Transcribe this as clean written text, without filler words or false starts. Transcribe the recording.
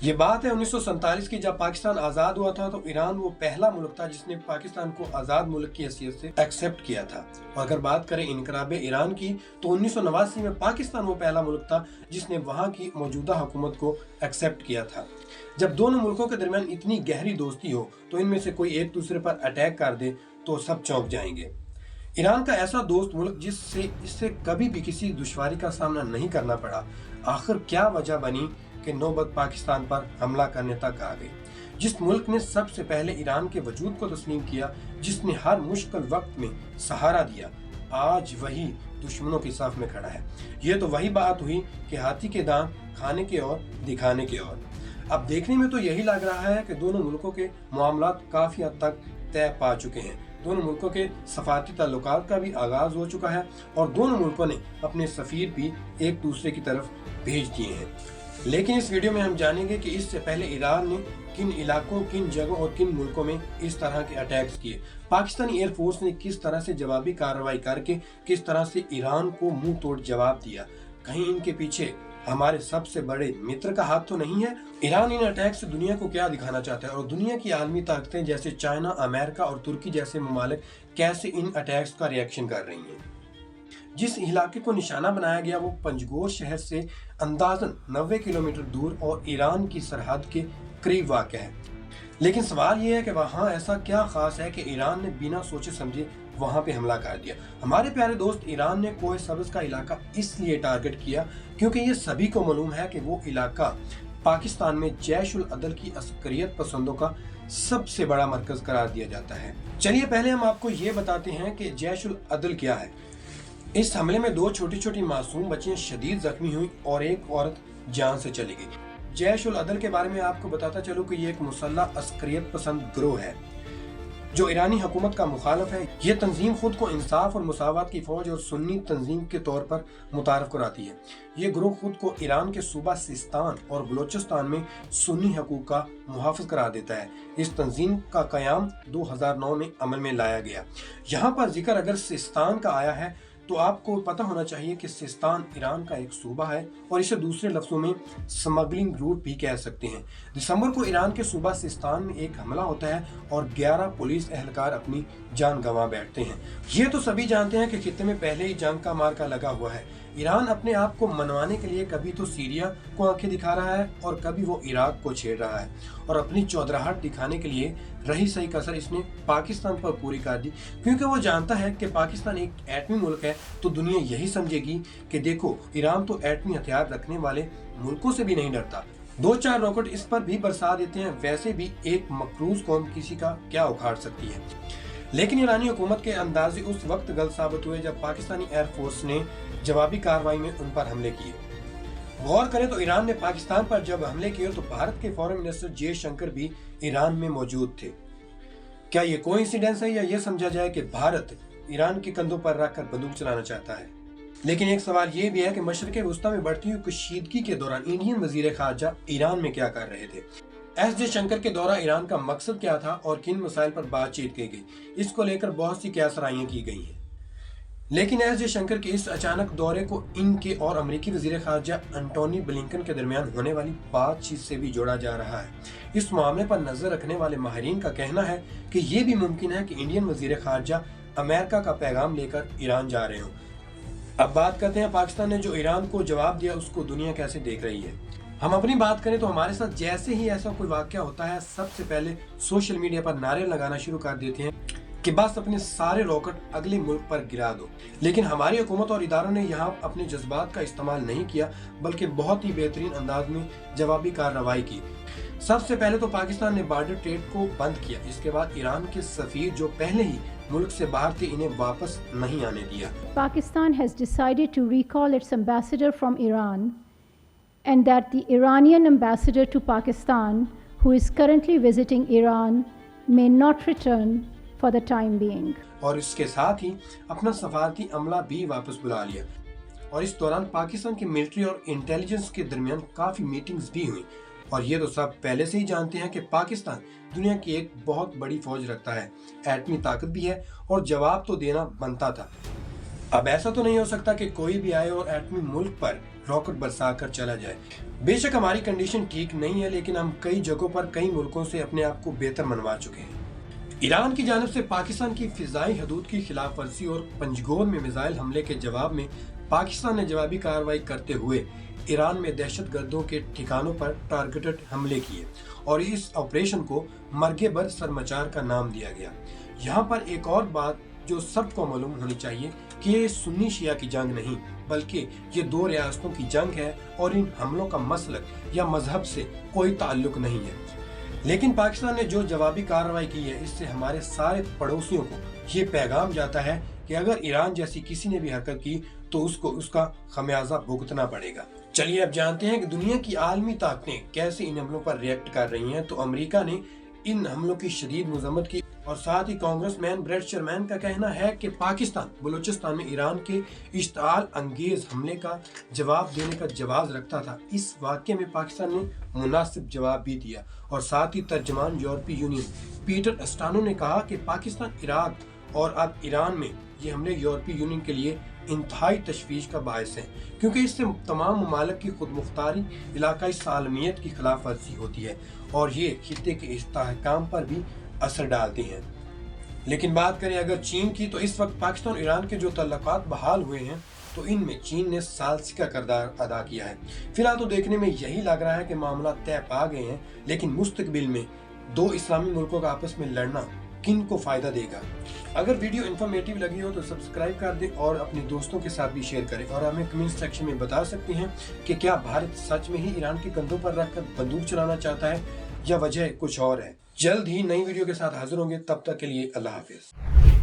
ये बात है 1947 की, जब पाकिस्तान आज़ाद हुआ था तो ईरान वो पहला मुल्क था जिसने पाकिस्तान को आज़ाद मुल्क की हैसियत से एक्सेप्ट किया था। और अगर बात करें इनकलाब ईरान की तो 1989 में पाकिस्तान वो पहला मुल्क था जिसने वहाँ की मौजूदा हुकूमत को एक्सेप्ट किया था। जब दोनों मुल्कों के दरमियान इतनी गहरी दोस्ती हो तो इनमें से कोई एक दूसरे पर अटैक कर दे तो सब चौंक जाएंगे। ईरान का ऐसा दोस्त मुल्क जिससे इससे कभी भी किसी दुश्वारी का सामना नहीं करना पड़ा, आखिर क्या वजह बनी कि नौबत पाकिस्तान पर हमला करने तक आ गई। जिस मुल्क ने सबसे पहले ईरान के वजूद को तस्लीम किया, जिसने हर मुश्किल वक्त में सहारा दिया, आज वही दुश्मनों के साथ में खड़ा है। ये तो वही बात हुई कि हाथी के दांत खाने के और दिखाने के और। अब देखने में तो यही लग रहा है कि दोनों मुल्कों के मामलात काफी हद तक तय पा चुके हैं। दोनों मुल्कों के सफारती ताल्लुकात का भी आगाज हो चुका है और दोनों मुल्कों ने अपने सफीर भी एक दूसरे की तरफ भेज दिए हैं। लेकिन इस वीडियो में हम जानेंगे कि इससे पहले ईरान ने किन इलाकों, किन जगहों और किन मुल्कों में इस तरह के अटैक्स किए, पाकिस्तानी एयरफोर्स ने किस तरह से जवाबी कार्रवाई करके किस तरह से ईरान को मुंह तोड़ जवाब दिया। कहीं इनके पीछे हमारे सबसे बड़े मित्र का हाथ तो नहीं है। ईरान इन अटैक से दुनिया को क्या दिखाना चाहता है और दुनिया की आलमी ताकतें जैसे चाइना, अमेरिका और तुर्की जैसे ममालिक कैसे इन अटैक्स का रिएक्शन कर रही हैं। जिस इलाके को निशाना बनाया गया वो पंजगोर शहर से अंदाजन 90 किलोमीटर दूर और ईरान की सरहद के करीब वाक़ है। लेकिन सवाल ये है कि वहाँ ऐसा क्या खास है कि ईरान ने बिना सोचे समझे वहाँ पे हमला कर दिया। हमारे प्यारे दोस्त, ईरान ने कोहे सब्ज़ का इलाका इसलिए टारगेट किया क्योंकि ये सभी को मालूम है कि वो इलाका पाकिस्तान में जैश उल अदल की अस्करियत पसंदों का सबसे बड़ा मरकज करार दिया जाता है। चलिए पहले हम आपको ये बताते हैं कि जैश उल अदल क्या है। इस हमले में 2 छोटी छोटी मासूम बच्चियां शदीद जख्मी हुई और एक औरत जान से चली गई। जैश उल अदल के बारे में आपको बताता चलूं कि ये एक मुसल्लह अस्करियत पसंद गिरोह है जो ईरानी हुकूमत का मुखालिफ है। ये तंजीम खुद को इंसाफ और मुसावत की फौज और सुन्नी तंजीम के तौर पर मुतारफ कराती है। ये ग्रोह खुद को ईरान के सूबा सिस्तान और बलोचिस्तान में सुन्नी हकूक का मुहाफ़िज़ करार देता है। इस तंजीम का क़याम 2009 में अमल में लाया गया। यहाँ पर जिक्र अगर सिस्तान का आया है तो आपको पता होना चाहिए कि सिस्तान ईरान का एक सूबा है और इसे दूसरे लफ्ज़ों में स्मगलिंग रूट भी कह सकते हैं। दिसंबर को ईरान के सूबा सिस्तान में एक हमला होता है और 11 पुलिस एहलकार अपनी जान गंवा बैठते हैं। ये तो सभी जानते हैं कि खित्ते में पहले ही जंग का मार्का लगा हुआ है। ईरान अपने आप को मनवाने के लिए कभी तो सीरिया को आंखें दिखा रहा है और कभी वो इराक को छेड़ रहा है और अपनी चौधराहट दिखाने के लिए रही सही कसर इसने पाकिस्तान पर पूरी कर दी, क्योंकि वो जानता है कि पाकिस्तान एक एटमी मुल्क है तो दुनिया यही समझेगी कि देखो ईरान तो एटमी हथियार रखने वाले मुल्कों से भी नहीं डरता। 2-4 रॉकेट इस पर भी बरसा देते हैं, वैसे भी एक मकरूज कौम किसी का क्या उखाड़ सकती है। लेकिन ईरानी हुकूमत के अंदाजे उस वक्त गलत साबित हुए जब पाकिस्तानी एयरफोर्स ने जवाबी कार्रवाई में उन पर हमले किए। गौर करें तो ईरान ने पाकिस्तान पर जब हमले किए तो भारत के फॉरेन मिनिस्टर जयशंकर भी ईरान में मौजूद थे। क्या ये कोइंसिडेंस है या ये समझा जाए कि भारत ईरान के कंधों पर रखकर बंदूक चलाना चाहता है? लेकिन एक सवाल ये भी है कि मशरिक़ वुस्ता में बढ़ती हुई कशीदगी के दौरान इंडियन वजीर खारजा ईरान में क्या कर रहे थे? एस जयशंकर के दौरा ईरान का मकसद क्या था और किन मसाइल पर बातचीत की गई, इसको लेकर बहुत सी क्यासराइयां की गई हैं। लेकिन एस जयशंकर के इस अचानक दौरे को इनके और अमेरिकी वजीर खारजा एंटोनी ब्लिंकन के दरमियान होने वाली बातचीत से भी जोड़ा जा रहा है। इस मामले पर नजर रखने वाले माहिरीन का कहना है कि ये भी मुमकिन है कि इंडियन वजीर खारजा अमेरिका का पैगाम लेकर ईरान जा रहे हों। अब बात करते हैं पाकिस्तान ने जो ईरान को जवाब दिया उसको दुनिया कैसे देख रही है। हम अपनी बात करें तो हमारे साथ जैसे ही ऐसा कोई वाकया होता है सबसे पहले सोशल मीडिया पर नारे लगाना शुरू कर देते हैं कि बस अपने सारे रॉकेट अगले मुल्क पर गिरा दो। लेकिन हमारी हुकूमत और इदारों ने यहाँ अपने जज्बात का इस्तेमाल नहीं किया बल्कि बहुत ही बेहतरीन अंदाज में जवाबी कार्रवाई की। सबसे पहले तो पाकिस्तान ने बॉर्डर ट्रेड को बंद किया। इसके बाद ईरान के सफीर जो पहले ही मुल्क से बाहर थे इन्हें वापस नहीं आने दिया। Pakistan has decided to recall its ambassador from Iran and that the Iranian ambassador to Pakistan who is currently visiting Iran may not return for the time being. और इसके साथ ही अपना सफारती अमला भी वापस बुला लिया और इस दौरान पाकिस्तान की मिलिट्री और इंटेलिजेंस के दरमियान काफी मीटिंग्स भी हुई। और ये तो सब पहले से ही जानते हैं कि पाकिस्तान दुनिया की एक बहुत बड़ी फौज रखता है, एटमी ताकत भी है और जवाब तो देना बनता था। अब ऐसा तो नहीं हो सकता कि कोई भी आए और एटमी मुल्क पर रॉकेट बरसाकर चला जाए। बेशक हमारी कंडीशन ठीक नहीं है, लेकिन हम कई जगहों पर कई मुल्कों से अपने आप को बेहतर मनवा चुके हैं। ईरान की जानिब से पाकिस्तान की फिजाई हदूद की खिलाफ वर्जी और पंजगोर में मिसाइल हमले के जवाब में पाकिस्तान ने जवाबी कार्रवाई करते हुए ईरान में दहशत गर्दों के ठिकानों पर टारगेटेड हमले किए और इस ऑपरेशन को मर्गे बर सरमचार का नाम दिया गया। यहाँ पर एक और बात जो सबको मालूम होनी चाहिए कि ये सुन्नी शिया की जंग नहीं, बल्कि ये दो रियासतों की जंग है और इन हमलों का मसलक या मजहब से कोई ताल्लुक नहीं है। लेकिन पाकिस्तान ने जो जवाबी कार्रवाई की है, इससे हमारे सारे पड़ोसियों को ये पैगाम जाता है कि अगर ईरान जैसी किसी ने भी हरकत की तो उसको उसका खमियाजा भुगतना पड़ेगा। चलिए अब जानते हैं कि दुनिया की आलमी ताकतें कैसे इन हमलों पर रिएक्ट कर रही हैं। तो अमेरिका ने इन हमलों की शदीद मजम्मत की और साथ ही कांग्रेसमैन ब्रेड शर्मैन का कहना है कि पाकिस्तान बलूचिस्तान में ईरान के इश्ताल अंगेज हमले का जवाब देने का जवाब रखता था। इस वाक़ये में पाकिस्तान ने मुनासिब जवाब भी दिया और साथ ही तर्जमान यूरोपीय यूनियन पीटर एस्टानो ने कहा कि पाकिस्तान, इराक और अब ईरान में ये हमले यूरोपीय यूनियन के लिए इंतहाई तशवीश का बायस है, क्योंकि इससे तमाम ममालिक की खुद मुख्तारी, इलाकाई सालमियत की खिलाफ वर्जी होती है और ये खित्ते के इस्तेहकाम पर भी असर डालती हैं। लेकिन बात करें अगर चीन की, तो इस वक्त पाकिस्तान और ईरान के जो तल्लुकात बहाल हुए हैं तो इनमें चीन ने सालसी का किरदार अदा किया है। फिलहाल तो देखने में यही लग रहा है कि मामला तय पा गए हैं, लेकिन मुस्तकबिल में दो इस्लामी मुल्कों का आपस में लड़ना किन को फायदा देगा। अगर वीडियो इन्फॉर्मेटिव लगी हो तो सब्सक्राइब कर दें और अपने दोस्तों के साथ भी शेयर करें और हमें कमेंट सेक्शन में बता सकते हैं कि क्या भारत सच में ही ईरान के कंधों पर रखकर बंदूक चलाना चाहता है या वजह कुछ और है। जल्द ही नई वीडियो के साथ हाजिर होंगे, तब तक के लिए अल्लाह हाफिज।